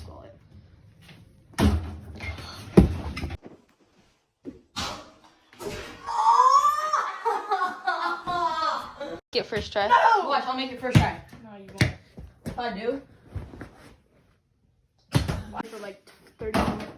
swallow it. Get first try. No! Watch, I'll make it first try. No, you won't. If I do. For like 30 minutes.